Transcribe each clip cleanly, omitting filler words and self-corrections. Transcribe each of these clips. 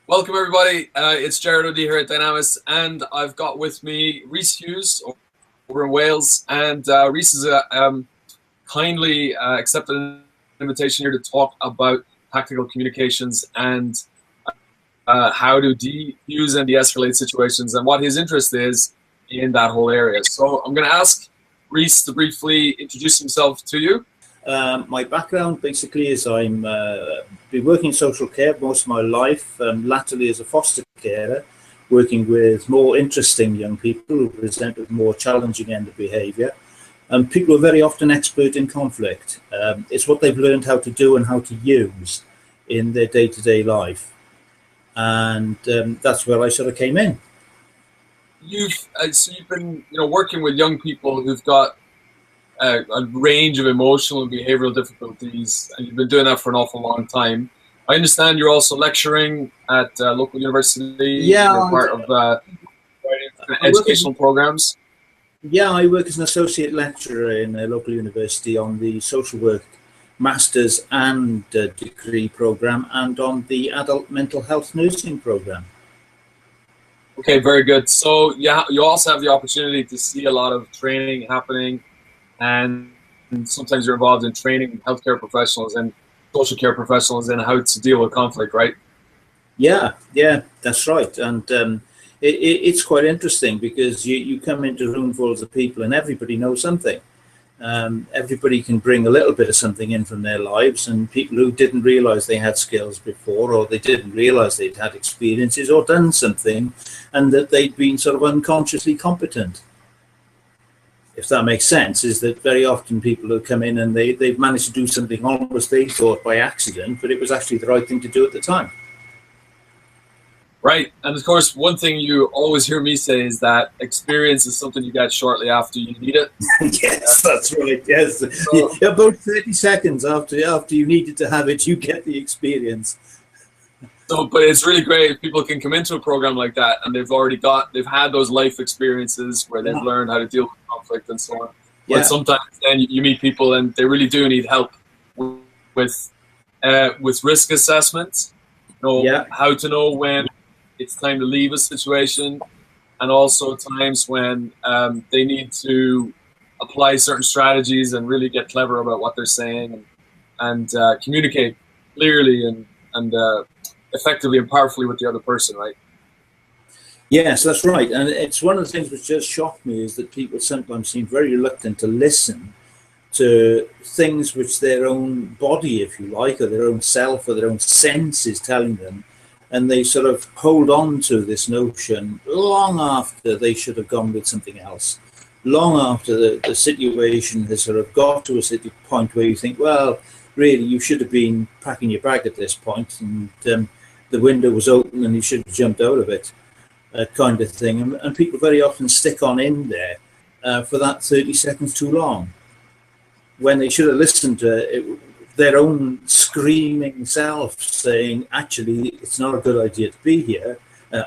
Welcome everybody. It's Gerard here at Dynamis, and I've got with me Rhys Hughes over in Wales. And Rhys has kindly accepted an invitation here to talk about tactical communications and how to defuse and de-escalate situations, and what his interest is in that whole area. So I'm going to ask Rhys to briefly introduce himself to you. My background basically is I'm been working in social care most of my life, latterly as a foster carer, working with more interesting young people who present with more challenging end of behaviour, and people who are very often expert in conflict. It's what they've learned how to do and how to use in their day-to-day life, and that's where I sort of came in. So you've been working with young people who've got a range of emotional and behavioral difficulties, and you've been doing that for an awful long time. I understand you're also lecturing at local university. Yeah, you're part of educational programs. Yeah, I work as an associate lecturer in a local university on the social work master's and degree program, and on the adult mental health nursing program. Okay, very good. So yeah, you also have the opportunity to see a lot of training happening, and sometimes you're involved in training healthcare professionals and social care professionals in how to deal with conflict, right? Yeah, that's right. And it's quite interesting because you come into roomfuls of people and everybody knows something. Everybody can bring a little bit of something in from their lives, and people who didn't realize they had skills before, or they didn't realize they'd had experiences or done something, and that they'd been sort of unconsciously competent. If that makes sense, is that very often people who come in and they've managed to do something almost they thought by accident, but it was actually the right thing to do at the time. Right. And of course, one thing you always hear me say is that experience is something you get shortly after you need it. Yes, that's right. Yes. So, about 30 seconds after you needed to have it, you get the experience. So, but it's really great if people can come into a program like that and they've had those life experiences where they've learned how to deal with conflict and so on. But sometimes then you meet people and they really do need help with risk assessment, how to know when it's time to leave a situation, and also times when they need to apply certain strategies and really get clever about what they're saying and communicate clearly and effectively and powerfully with the other person, right? Yes, that's right. And it's one of the things which just shocked me is that people sometimes seem very reluctant to listen to things which their own body, if you like, or their own self or their own sense is telling them. And they sort of hold on to this notion long after they should have gone with something else, long after the situation has sort of got to a point where you think, well, really, you should have been packing your bag at this point, and the window was open and you should have jumped out of it, kind of thing. And people very often stick on in there for that 30 seconds too long, when they should have listened to their own screaming self saying, actually, it's not a good idea to be here.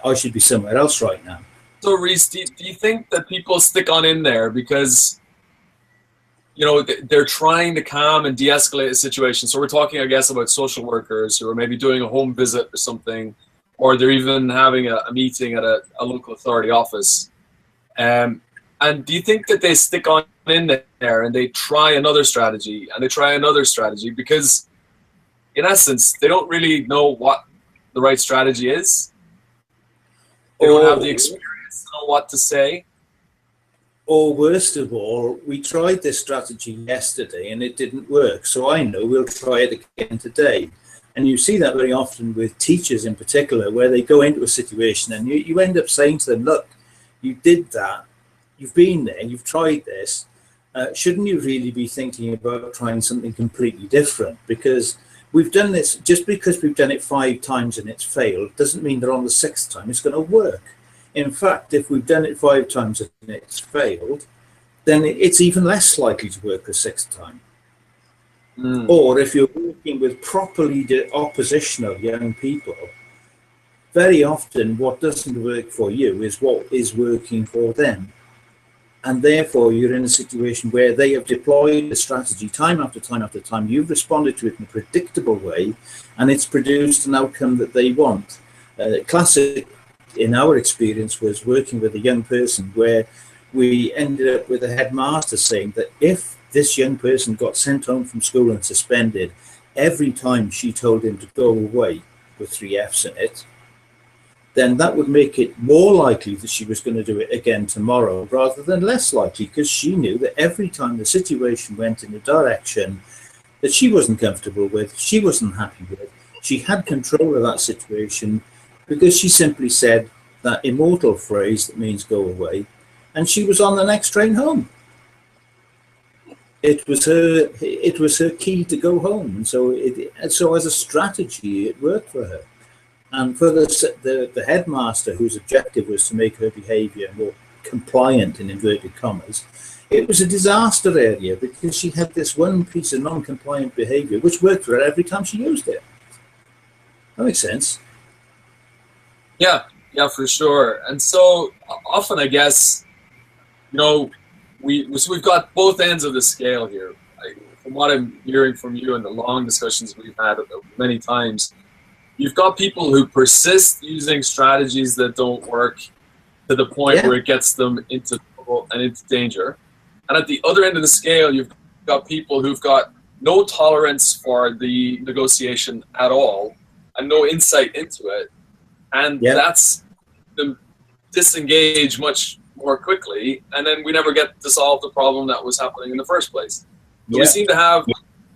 I should be somewhere else right now. So, Rhys, do you think that people stick on in there because they're trying to calm and de-escalate a situation? So we're talking, I guess, about social workers who are maybe doing a home visit or something, or they're even having a meeting at a local authority office. And do you think that they stick on in there and they try another strategy and they try another strategy because, in essence, they don't really know what the right strategy is? They don't have the experience to know what to say. Or worst of all, we tried this strategy yesterday and it didn't work, so I know we'll try it again today. And you see that very often with teachers in particular, where they go into a situation and you end up saying to them, look, you did that, you've been there, you've tried this, shouldn't you really be thinking about trying something completely different? Because we've done this, just because we've done it 5 times and it's failed, doesn't mean that on the 6th time it's going to work. In fact, if we've done it 5 times and it's failed, then it's even less likely to work the 6th time. Or if you're working with properly oppositional young people, very often what doesn't work for you is what is working for them. And therefore, you're in a situation where they have deployed a strategy time after time after time. You've responded to it in a predictable way, and it's produced an outcome that they want. Classic in our experience was working with a young person where we ended up with a headmaster saying that if this young person got sent home from school and suspended, every time she told him to go away with 3 F's in it, then that would make it more likely that she was going to do it again tomorrow rather than less likely, because she knew that every time the situation went in a direction that she wasn't comfortable with, she wasn't happy with, she had control of that situation because she simply said that immortal phrase that means go away, and she was on the next train home. It was her key to go home, and so as a strategy, it worked for her. And for the headmaster, whose objective was to make her behaviour more compliant, in inverted commas, it was a disaster area because she had this one piece of non-compliant behaviour which worked for her every time she used it. That makes sense. Yeah, for sure. And so often, I guess, you know, we've got both ends of the scale here. From what I'm hearing from you and the long discussions we've had many times, you've got people who persist using strategies that don't work to the point where it gets them into trouble and into danger. And at the other end of the scale, you've got people who've got no tolerance for the negotiation at all and no insight into it. And that's them disengage much more quickly. And then we never get to solve the problem that was happening in the first place. So we seem to have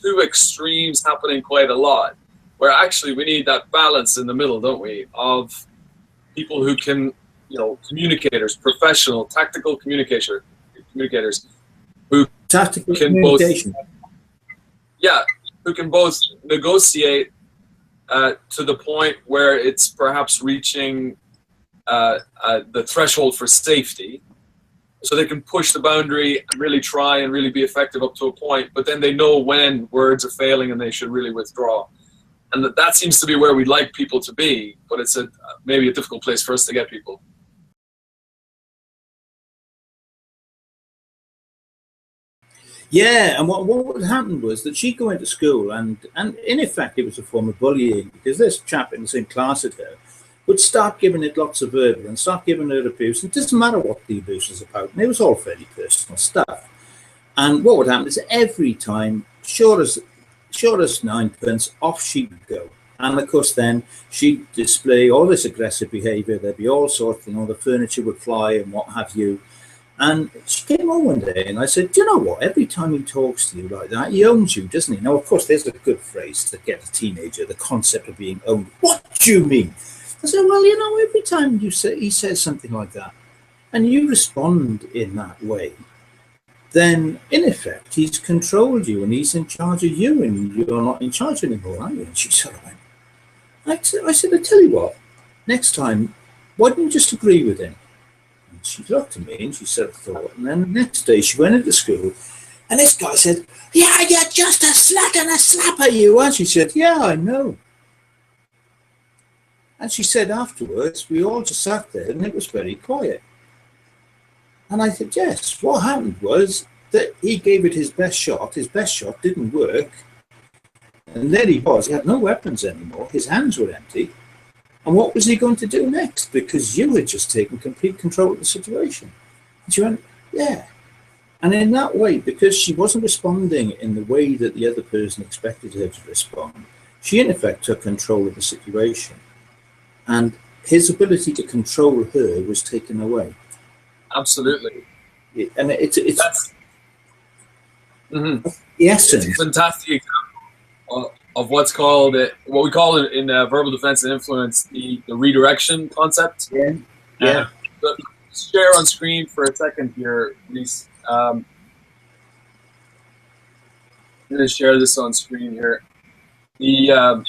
2 extremes happening quite a lot, where actually we need that balance in the middle, don't we, of people who can, you know, communicators, professional, tactical communicators, who can both, who can both negotiate to the point where it's perhaps reaching the threshold for safety, so they can push the boundary and really try and really be effective up to a point, but then they know when words are failing and they should really withdraw. And that seems to be where we'd like people to be, but it's maybe a difficult place for us to get people. Yeah, and what would happen was that she'd go into school, and in effect it was a form of bullying, because this chap in the same class as her would start giving it lots of verbal and start giving her abuse. It doesn't matter what the abuse was about, and it was all fairly personal stuff. And what would happen is every time, sure as ninepence, off she would go. And of course then she'd display all this aggressive behaviour. There'd be all sorts, you know, the furniture would fly and what have you. And she came home one day and I said, do you know what, every time he talks to you like that, he owns you, doesn't he? Now, of course, there's a good phrase to get a teenager, the concept of being owned. What do you mean? I said, well, you know, every time he says something like that and you respond in that way, then in effect he's controlled you and he's in charge of you, and you're not in charge anymore, are you? And she sort of went, I said, I tell you what, next time, why don't you just agree with him? And she looked at me and she said, thought, and then the next day she went into school and this guy said, yeah, you're just a slut and a slapper, you are. She said, yeah, I know. And she said afterwards, we all just sat there and it was very quiet. And I said, yes, what happened was that he gave it his best shot didn't work, and there he was, he had no weapons anymore, his hands were empty, and what was he going to do next? Because you had just taken complete control of the situation. And she went, yeah. And in that way, because she wasn't responding in the way that the other person expected her to respond, she in effect took control of the situation. And his ability to control her was taken away. Absolutely. And it's the essence. It's a fantastic example of what's called what we call it in verbal defense and influence, the redirection concept. Yeah. But share on screen for a second here, Rhys. I'm going to share this on screen here. The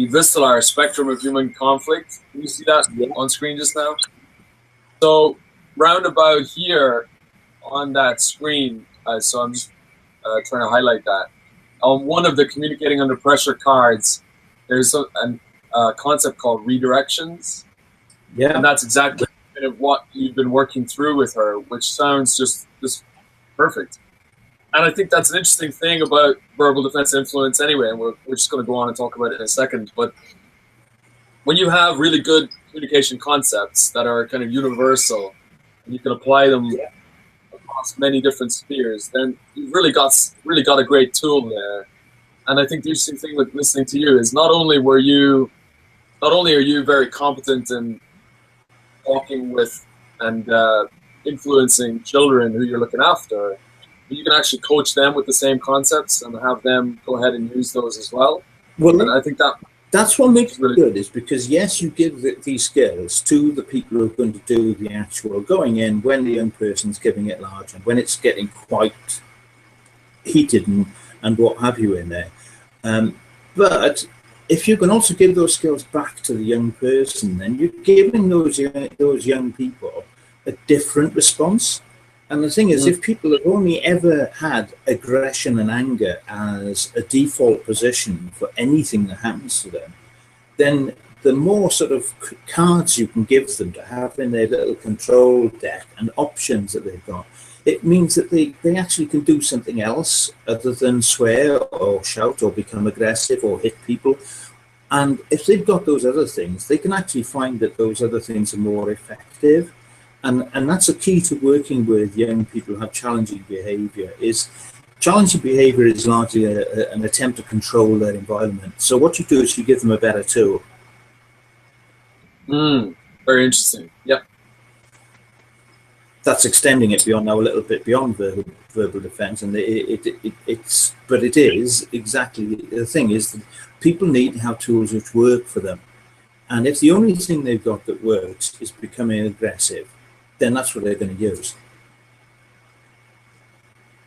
Vistelar spectrum of human conflict. Can you see that on screen just now? So round about here on that screen, so I'm just trying to highlight that. On one of the communicating under pressure cards, there's a concept called redirections. Yeah. And that's exactly kind of what you've been working through with her, which sounds just perfect. And I think that's an interesting thing about verbal defense influence anyway, and we're just going to go on and talk about it in a second. But when you have really good communication concepts that are kind of universal, and you can apply them across many different spheres, then you've really got a great tool there. And I think the interesting thing with listening to you is not only are you very competent in talking with and influencing children who you're looking after, but you can actually coach them with the same concepts and have them go ahead and use those as well. Well, and I think that's what makes it really good, is because yes, you give these skills to the people who are going to do the actual going in when the young person's giving it large and when it's getting quite heated and what have you in there. But if you can also give those skills back to the young person, then you're giving those young people a different response. And the thing is, if people have only ever had aggression and anger as a default position for anything that happens to them, then the more sort of cards you can give them to have in their little control deck and options that they've got, it means that they actually can do something else other than swear or shout or become aggressive or hit people. And if they've got those other things, they can actually find that those other things are more effective. And that's a key to working with young people who have challenging behavior. Challenging behavior is largely an attempt to control their environment. So what you do is you give them a better tool. Very interesting. Yep. That's extending it beyond now, a little bit beyond verbal defense, and it is exactly the thing is that people need to have tools which work for them. And if the only thing they've got that works is becoming aggressive, then that's what they're going to use.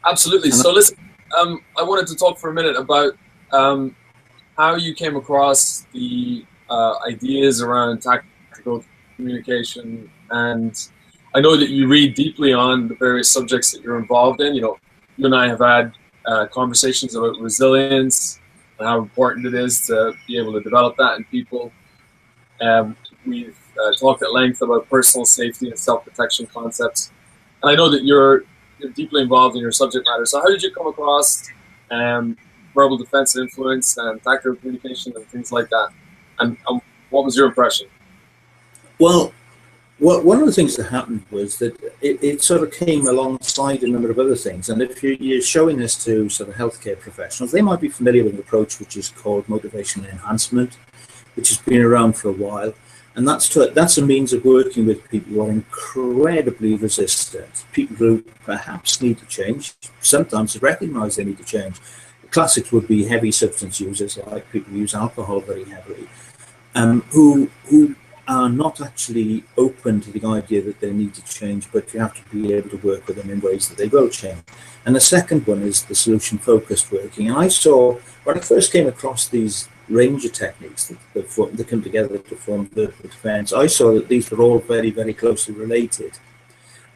Absolutely. So listen, I wanted to talk for a minute about how you came across the ideas around tactical communication. And I know that you read deeply on the various subjects that you're involved in. You know, you and I have had conversations about resilience and how important it is to be able to develop that in people. We've talked at length about personal safety and self-protection concepts. And I know that you're deeply involved in your subject matter. So how did you come across verbal defense and influence and tactical communication and things like that? And what was your impression? Well, one of the things that happened was that it sort of came alongside a number of other things. And if you're showing this to sort of healthcare professionals, they might be familiar with an approach which is called motivational enhancement, which has been around for a while. And that's a means of working with people who are incredibly resistant, people who perhaps need to change, sometimes recognize they need to change. The classics would be heavy substance users, like people who use alcohol very heavily, who are not actually open to the idea that they need to change, but you have to be able to work with them in ways that they will change. And the second one is the solution-focused working. And I saw, when I first came across these range of techniques that come together to form verbal defense, I saw that these were all very, very closely related.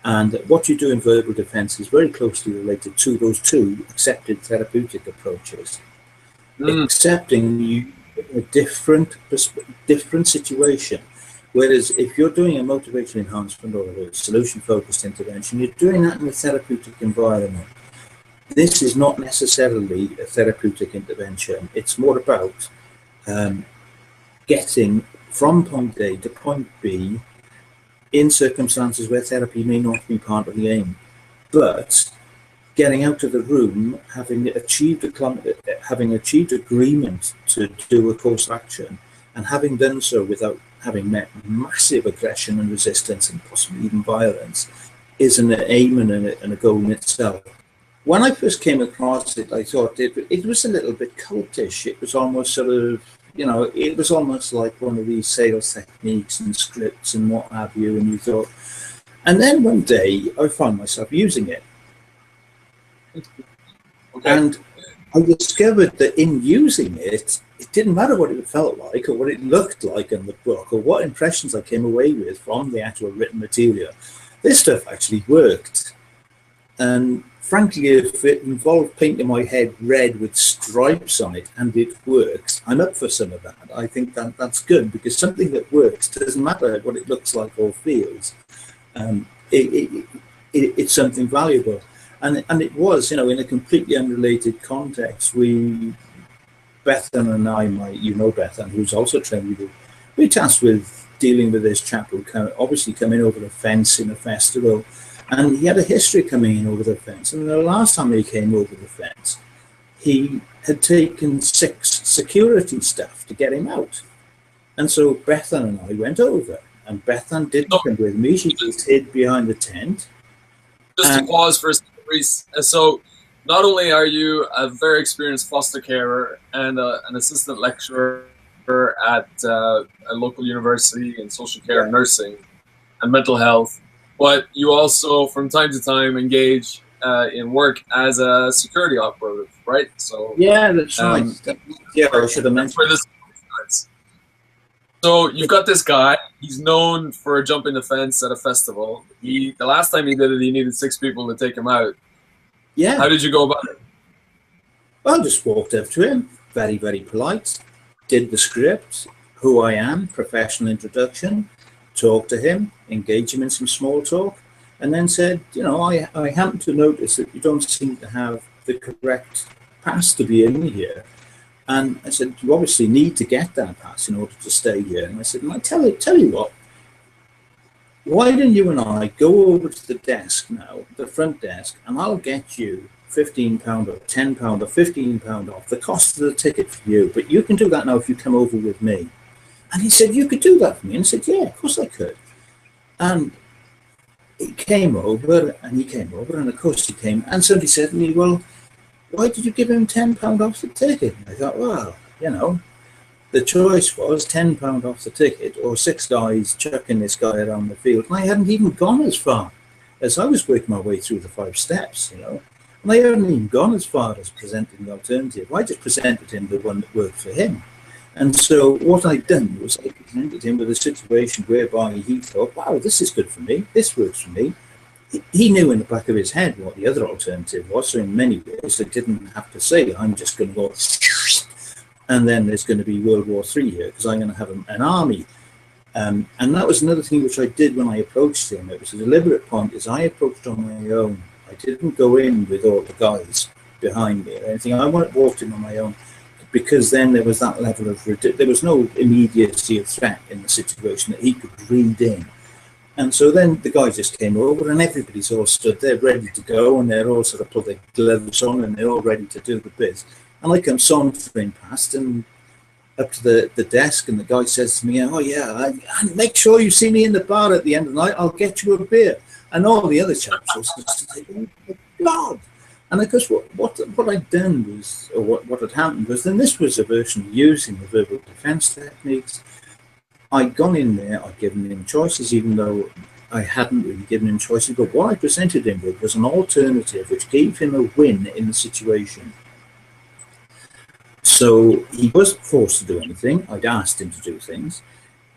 And what you do in verbal defense is very closely related to those two accepted therapeutic approaches. Accepting you in a different situation. Whereas if you're doing a motivation enhancement or a solution-focused intervention, you're doing that in a therapeutic environment. This is not necessarily a therapeutic intervention. It's more about getting from point A to point B in circumstances where therapy may not be part of the aim, but getting out of the room, having achieved agreement to do a course of action, and having done so without having met massive aggression and resistance and possibly even violence, is an aim and a goal in itself. When I first came across it, I thought it was a little bit cultish. It was almost sort of, it was almost like one of these sales techniques and scripts and what have you, and you thought. And then one day I found myself using it. Okay. And I discovered that in using it, it didn't matter what it felt like or what it looked like in the book or what impressions I came away with from the actual written material. This stuff actually worked. And frankly, if it involved painting my head red with stripes on it and it works, I'm up for some of that. I think that's good, because something that works doesn't matter what it looks like or feels. It's something valuable. And it was, in a completely unrelated context. Bethan and I, Bethan, who's also trained with you, we're tasked with dealing with this chap who obviously coming over the fence in a festival, and he had a history coming in over the fence. And the last time he came over the fence, he had taken 6 security staff to get him out. And so Bethan and I went over, and Bethan didn't come with me. She just hid behind the tent. Just to pause for a second, Rhys. So not only are you a very experienced foster carer and an assistant lecturer at a local university in social care and nursing and mental health, but you also from time to time engage in work as a security operative, right? So yeah, that's right. Yeah, I should have mentioned. So you've got this guy. He's known for jumping the fence at a festival. The last time he did it, he needed 6 people to take him out. Yeah. How did you go about it? Well, I just walked up to him, very, very polite, did the script, who I am, professional introduction, talked to him, engaged him in some small talk, and then said, you know, I happen to notice that you don't seem to have the correct pass to be in here. And I said, you obviously need to get that pass in order to stay here. And I said, I tell you what, why don't you and I go over to the desk now, the front desk, and I'll get you £15 or £10 or £15 off the cost of the ticket for you. But you can do that now if you come over with me. And he said, you could do that for me. And I said, yeah, of course I could. And he came over, and of course he came. And somebody said to me, well, why did you give him £10 off the ticket? And I thought, well, you know, the choice was £10 off the ticket or 6 guys chucking this guy around the field. And I hadn't even gone as far as I was working my way through the 5 steps, you know. And I hadn't even gone as far as presenting the alternative. I just presented him the one that worked for him. And so what I'd done was I presented him with a situation whereby he thought, wow, this is good for me. This works for me. He knew in the back of his head what the other alternative was. So in many ways, I didn't have to say, I'm just going to go, and then there's going to be World War III here because I'm going to have an army. And that was another thing which I did when I approached him. It was a deliberate point, is I approached on my own. I didn't go in with all the guys behind me or anything. I walked in on my own because then there was that level of, there was no immediacy of threat in the situation that he could read in. And so then the guys just came over and everybody's all stood there ready to go, and they're all sort of put their gloves on and they're all ready to do the biz. And I come sauntering past and up to the desk, and the guy says to me, oh yeah, and make sure you see me in the bar at the end of the night, I'll get you a beer. And all the other chaps were just like, oh my God. And of course what I'd done was, or what had happened was, then this was a version of using the verbal defense techniques. I'd gone in there, I'd given him choices, even though I hadn't really given him choices, but what I presented him with was an alternative which gave him a win in the situation. So he wasn't forced to do anything. I'd asked him to do things,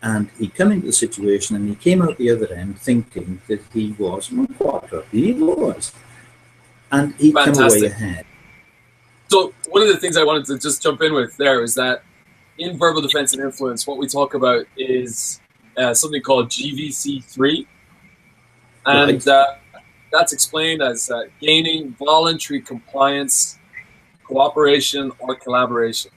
and he'd come into the situation and he came out the other end thinking that he was, well, quite he was, and he'd come away ahead. So one of the things I wanted to just jump in with there is that in verbal defense and influence, what we talk about is something called GVC3, and that's explained as gaining voluntary compliance, cooperation, or collaboration.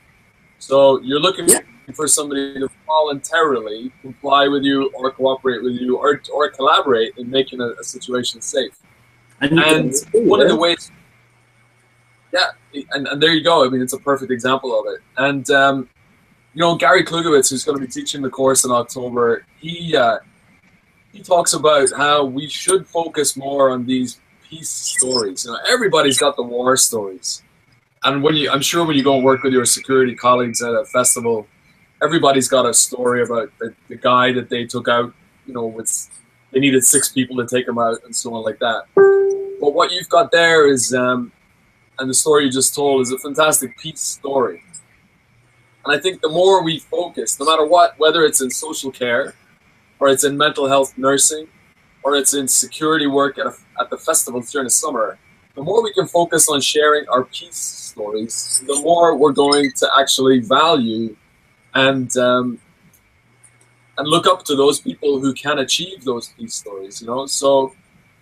So you're looking for somebody to voluntarily comply with you or cooperate with you or collaborate in making a situation safe. And one of the ways, and there you go. I mean, it's a perfect example of it. And you know, Gary Klugowitz, who's going to be teaching the course in October, he talks about how we should focus more on these peace stories. You know, everybody's got the war stories, and I'm sure when you go and work with your security colleagues at a festival, everybody's got a story about the guy that they took out. You know, they needed 6 people to take him out and so on like that. But what you've got there is, and the story you just told is a fantastic peace story. And I think the more we focus, no matter what, whether it's in social care, or it's in mental health nursing, or it's in security work at the festivals during the summer, the more we can focus on sharing our peace stories, the more we're going to actually value and look up to those people who can achieve those peace stories. You know, so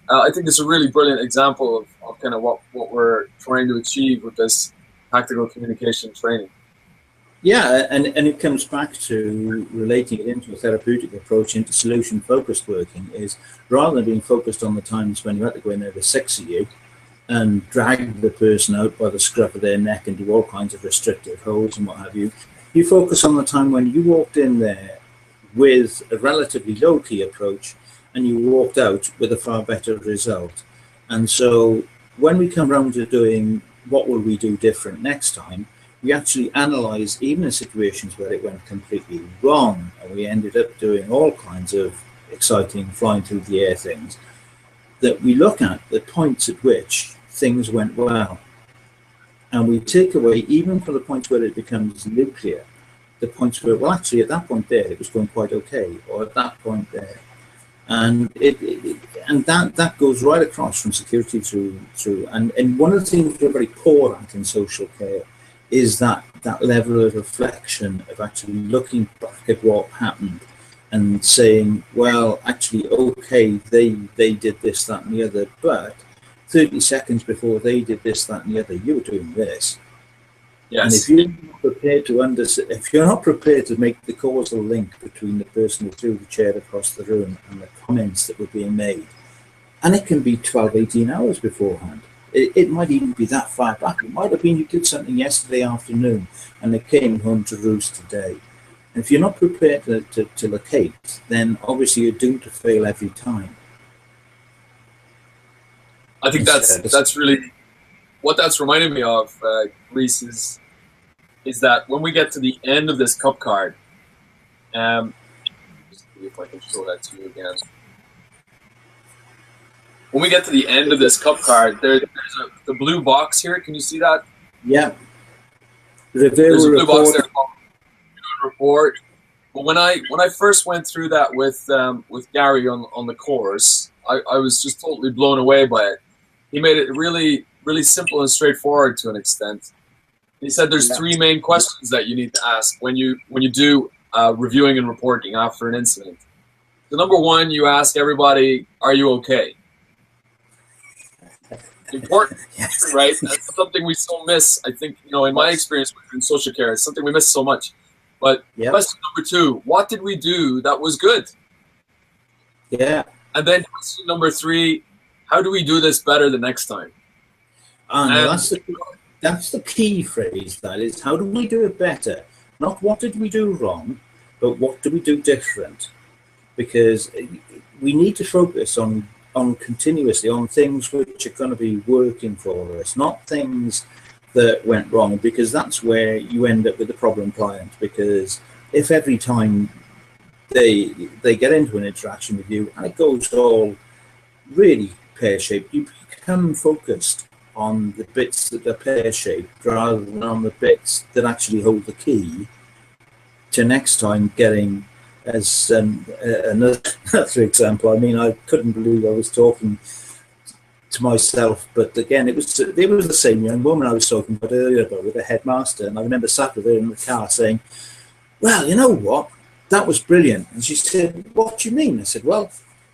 I think it's a really brilliant example of kind of what we're trying to achieve with this tactical communication training. Yeah, and it comes back to relating it into a therapeutic approach, into solution-focused working, is rather than being focused on the times when you had to go in there, the six of you, and drag the person out by the scruff of their neck and do all kinds of restrictive holds and what have you, you focus on the time when you walked in there with a relatively low-key approach and you walked out with a far better result. And so when we come around to doing what will we do different next time, we actually analyze even in situations where it went completely wrong and we ended up doing all kinds of exciting flying through the air things, that we look at the points at which things went well. And we take away, even from the points where it becomes nuclear, the points where, well, actually at that point there, it was going quite okay, or at that point there. And that goes right across from security through. And one of the things we're very poor at in social care is that level of reflection, of actually looking back at what happened and saying, well, actually, okay, they did this, that, and the other, but 30 seconds before they did this, that, and the other, you were doing this. Yes. And if you're not prepared to if you're not prepared to make the causal link between the person who threw the chair across the room and the comments that were being made, and it can be 12, 18 hours beforehand. It might even be that far back. It might have been you did something yesterday afternoon and they came home to roost today. And if you're not prepared to locate, then obviously you're doomed to fail every time. I think that's really what that's reminding me of, Rhys, is that when we get to the end of this cup card, just see if I can show that to you again. When we get to the end of this cup card, there's the blue box here. Can you see that? Yeah. There's a blue box there called report. But when I first went through that with Gary on the course, I was just totally blown away by it. He made it really, really simple and straightforward to an extent. He said there's three main questions that you need to ask when you do reviewing and reporting after an incident. So number one, you ask everybody, "Are you okay?" Important, right? That's something we so miss. I think, in my experience in social care, it's something we miss so much. But question number two, what did we do that was good? Yeah. And then question number three, how do we do this better the next time? That's the key phrase, that is, how do we do it better? Not what did we do wrong, but what do we do different? Because we need to focus on continuously on things which are going to be working for us, not things that went wrong, because that's where you end up with the problem client. Because if every time they get into an interaction with you and it goes all really pear-shaped, you become focused on the bits that are pear-shaped rather than on the bits that actually hold the key to next time getting. As another example, I mean, I couldn't believe I was talking to myself, but again, it was the same young woman I was talking about earlier, but with a headmaster, and I remember sat with her in the car saying, "Well, you know what? That was brilliant." And she said, "What do you mean?" I said, "Well,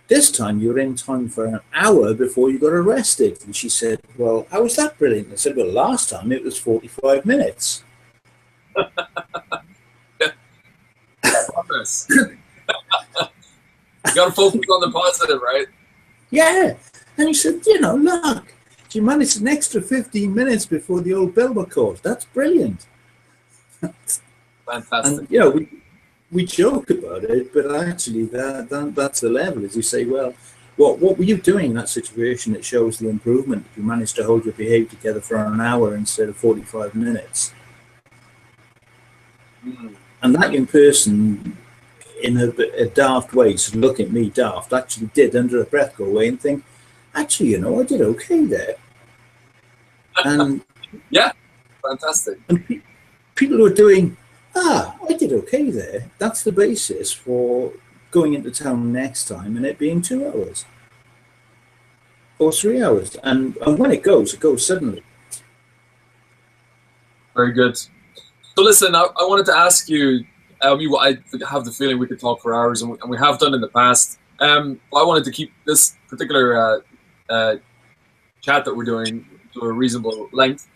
this time you were in time for an hour before you got arrested." And she said, "Well, how was that brilliant?" I said, "Well, last time it was 45 minutes." You got to focus on the positive, right? Yeah. And he said, look, you managed an extra 15 minutes before the old bell were called. That's brilliant. Fantastic. And, we joke about it, but actually that's the level, as you say, well, what were you doing in that situation that shows the improvement? You managed to hold your behavior together for an hour instead of 45 minutes. Mm. And that young person, in a daft way, so look at me daft, actually did under a breath go away and think, actually, I did okay there. And yeah, fantastic. And people who are doing, I did okay there. That's the basis for going into town next time and it being 2 hours or 3 hours. And when it goes suddenly. Very good. So listen, I wanted to ask you, I have the feeling we could talk for hours, and we have done in the past. I wanted to keep this particular chat that we're doing to a reasonable length.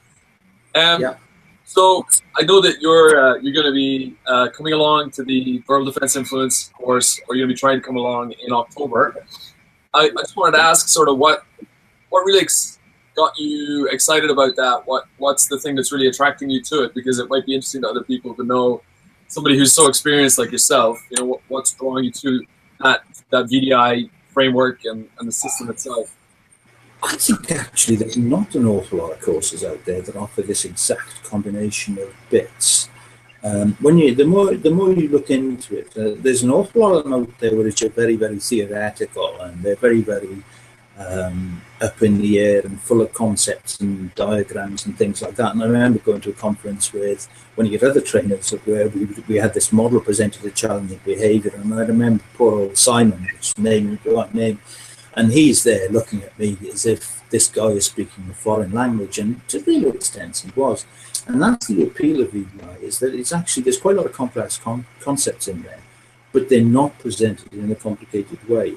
So I know that you're going to be coming along to the Verbal Defense Influence course, or you're going to be trying to come along in October. I just wanted to ask sort of what really got you excited about that? What's the thing that's really attracting you to it? Because it might be interesting to other people to know, somebody who's so experienced like yourself, you know, what's drawing you to that VDI framework and the system itself. I think actually there's not an awful lot of courses out there that offer this exact combination of bits. The more you look into it, there's an awful lot of them out there which are very, very theoretical, and they're very, very up in the air and full of concepts and diagrams and things like that. And I remember going to a conference with one of your other trainers where we had this model presented of challenging behaviour, and I remember poor old Simon, which name, the right name, and he's there looking at me as if this guy is speaking a foreign language, and to real extent he was. And that's the appeal of VDI, is that it's actually, there's quite a lot of complex concepts in there, but they're not presented in a complicated way.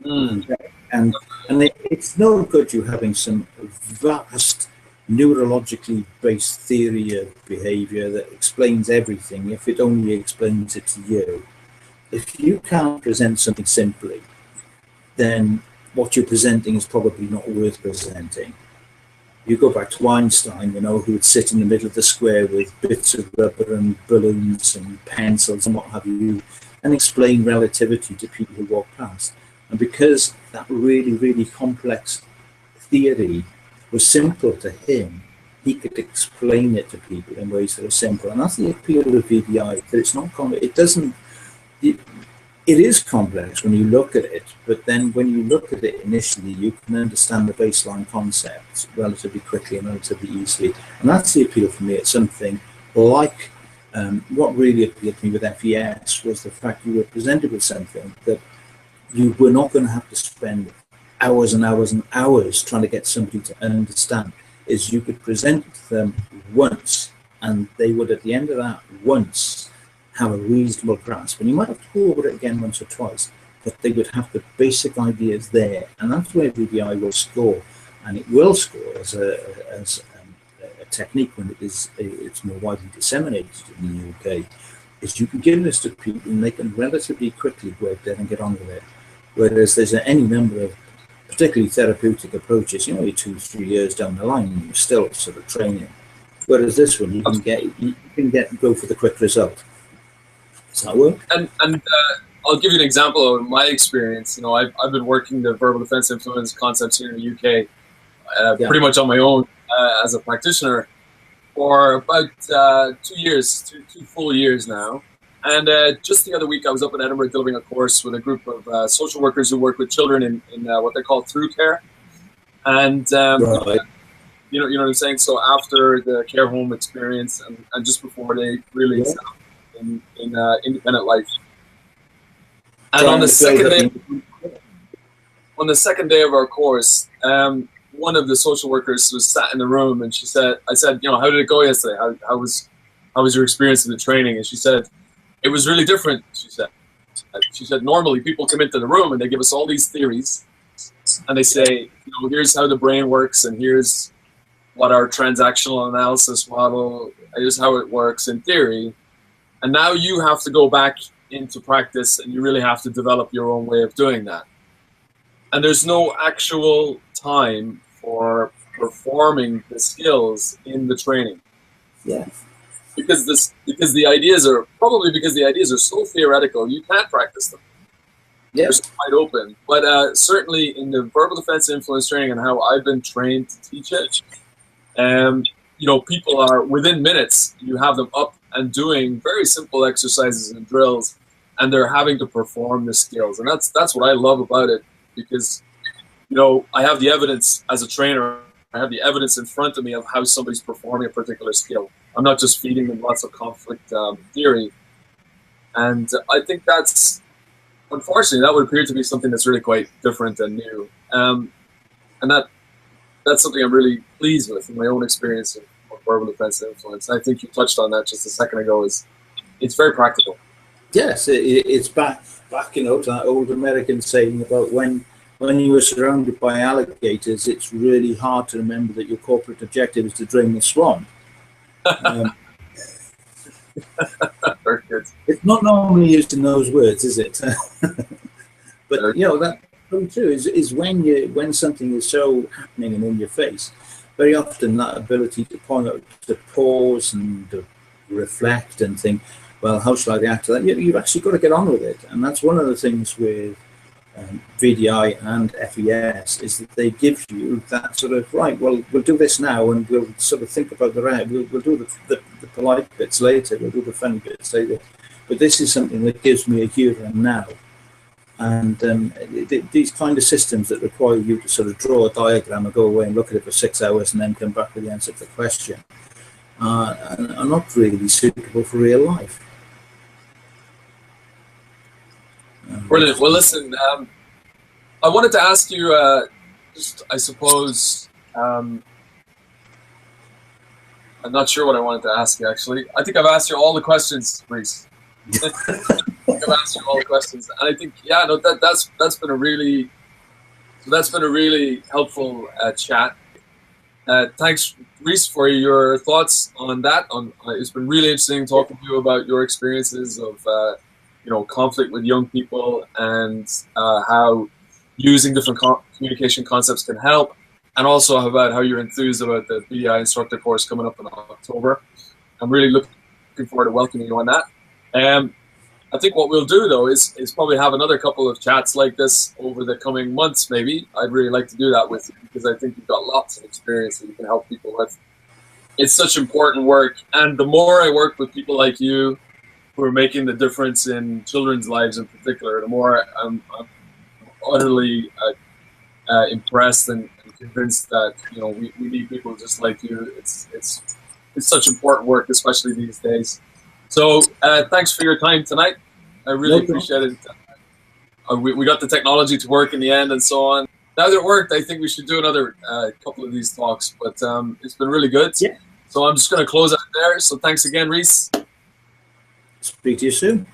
And it's no good you having some vast neurologically based theory of behavior that explains everything if it only explains it to you. If you can't present something simply, then what you're presenting is probably not worth presenting. You go back to Einstein, you know, who would sit in the middle of the square with bits of rubber and balloons and pencils and what have you, and explain relativity to people who walk past. And because that really, really complex theory was simple to him, he could explain it to people in ways that are simple. And that's the appeal of VDI, that it's not complex. It doesn't, it is complex when you look at it, but then when you look at it initially, you can understand the baseline concepts relatively quickly and relatively easily. And that's the appeal for me. It's something like what really appealed to me with FES was the fact you were presented with something that you were not going to have to spend hours and hours and hours trying to get somebody to understand. Is you could present it to them once, and they would, at the end of that once, have a reasonable grasp. And you might have to go over it again once or twice, but they would have the basic ideas there. And that's where VDI will score. And it will score as a technique when it's more widely disseminated in the UK, is you can give this to people and they can relatively quickly go out there and get on with it. Whereas there's any number of particularly therapeutic approaches, you know, you're 2-3 years down the line and you're still sort of training. Whereas this one, you can go for the quick result. Does that work? And I'll give you an example of my experience. You know, I've been working the verbal defense influence concepts here in the UK pretty much on my own as a practitioner for about 2 years, two full years now. And just the other week, I was up in Edinburgh delivering a course with a group of social workers who work with children in what they call through care. And right. you know what I'm saying. So after the care home experience, and just before they really excel in independent life. And on the second day of our course, one of the social workers was sat in the room, and I said, you know, how did it go yesterday? How was your experience in the training? And she said, it was really different. She said, normally people come into the room and they give us all these theories, and they say, you know, here's how the brain works, and here's what our transactional analysis model, here's how it works in theory. And now you have to go back into practice, and you really have to develop your own way of doing that. And there's no actual time for performing the skills in the training. Yeah. Because the ideas are so theoretical, you can't practice them. Yeah. They're so wide open. But certainly in the verbal defense influence training and how I've been trained to teach it, you know, people are within minutes. You have them up and doing very simple exercises and drills, and they're having to perform the skills. And that's what I love about it, because, you know, I have the evidence as a trainer. I have the evidence in front of me of how somebody's performing a particular skill. I'm not just feeding them lots of conflict theory. And I think that's, unfortunately, that would appear to be something that's really quite different and new. And that's something I'm really pleased with in my own experience of verbal defense influence. And I think you touched on that just a second ago. It's very practical. Yes, it's back, you know, to that old American saying about when you were surrounded by alligators, it's really hard to remember that your corporate objective is to drain the swamp. Very good. It's not normally used in those words, is it? But you know, that's true is when something is so happening and in your face, very often that ability to point out, to pause and to reflect and think, well, how shall I react to that? You've actually got to get on with it, and that's one of the things with VDI and FES is that they give you that sort of, right, well, we'll do this now and we'll sort of think about the rest. We'll do the polite bits later, we'll do the funny bits later. But this is something that gives me a here and now. And these kind of systems that require you to sort of draw a diagram and go away and look at it for 6 hours and then come back with the answer to the question are not really suitable for real life. Brilliant. Well, listen, I wanted to ask you, just, I suppose, I'm not sure what I wanted to ask you, actually. I think I've asked you all the questions, Rhys. I think I've asked you all the questions. And I think, yeah, no, that's been a really, helpful chat. Thanks, Rhys, for your thoughts on that. It's been really interesting talking to you about your experiences of, you know, conflict with young people and how using different communication concepts can help, and also about how you're enthused about the VDI instructor course coming up in October. I'm really looking forward to welcoming you on that. I think what we'll do, though, is probably have another couple of chats like this over the coming months, maybe. I'd really like to do that with you because I think you've got lots of experience that you can help people with. It's such important work, and the more I work with people like you who are making the difference in children's lives in particular, the more I'm utterly impressed and convinced that, you know, we need people just like you. It's such important work, especially these days. So thanks for your time tonight. I really appreciate it. We got the technology to work in the end and so on. Now that it worked, I think we should do another couple of these talks, but it's been really good. Yeah. So I'm just going to close out there. So thanks again, Rhys. Speak to you soon.